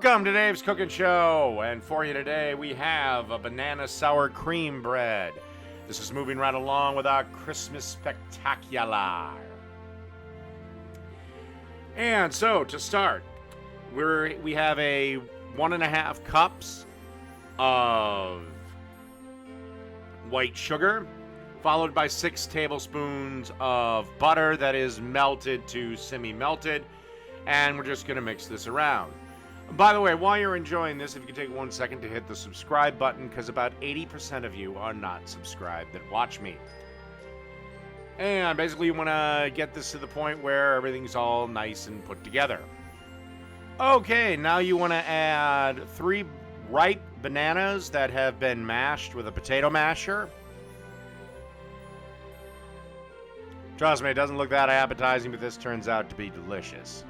Welcome to Dave's Cooking Show, and for you today we have a banana sour cream bread. This is moving right along with our Christmas Spectacular. And so, to start, we have a 1.5 cups of white sugar, followed by 6 tablespoons of butter that is melted to semi-melted, and we're just going to mix this around. By the way, while you're enjoying this, if you could take 1 second to hit the subscribe button, because about 80% of you are not subscribed that watch me. And basically, you want to get this to the point where everything's all nice and put together. Okay, now you want to add 3 ripe bananas that have been mashed with a potato masher. Trust me, it doesn't look that appetizing, but this turns out to be delicious.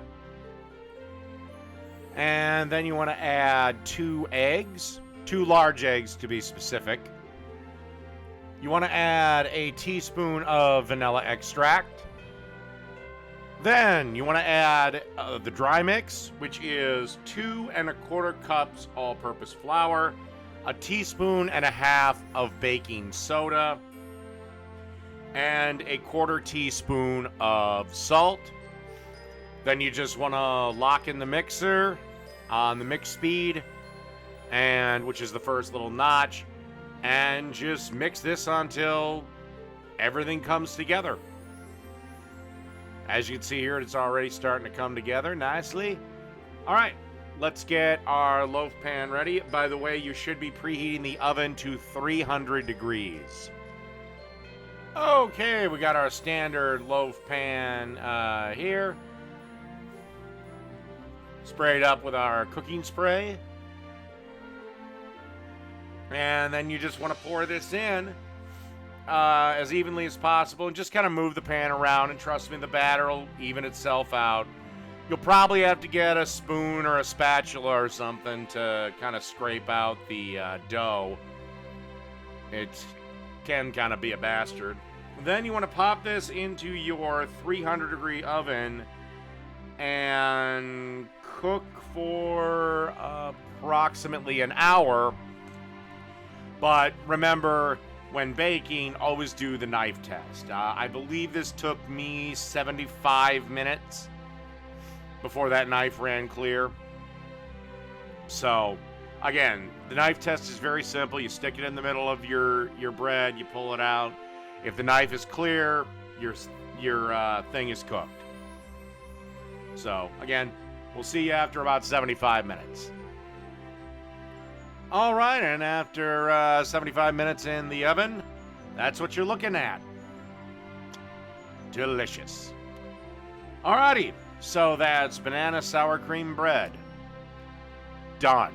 And then you want to add 2 eggs, 2 large eggs to be specific. You want to add a teaspoon of vanilla extract. Then you want to add the dry mix, which is 2¼ cups all-purpose flour, a teaspoon and a half of baking soda, and a 1/4 teaspoon of salt. Then you just want to lock in the mixer on the mix speed, and which is the first little notch, and just mix this until everything comes together. As you can see here, it's already starting to come together nicely. All right, let's get our loaf pan ready. By the way, you should be preheating the oven to 300 degrees. Okay, we got our standard loaf pan here. Sprayed up with our cooking spray. And then you just want to pour this in as evenly as possible and just kind of move the pan around, and trust me, the batter will even itself out. You'll probably have to get a spoon or a spatula or something to kind of scrape out the dough. It can kind of be a bastard. Then you want to pop this into your 300 degree oven and cook for approximately an hour. But remember, when baking, always do the knife test. I believe this took me 75 minutes before that knife ran clear. So, again, the knife test is very simple. You stick it in the middle of your bread, you pull it out. If the knife is clear, your thing is cooked. So, again, we'll see you after about 75 minutes. All right, and after 75 minutes in the oven, that's what you're looking at. Delicious. Alrighty, so that's banana sour cream bread. Done.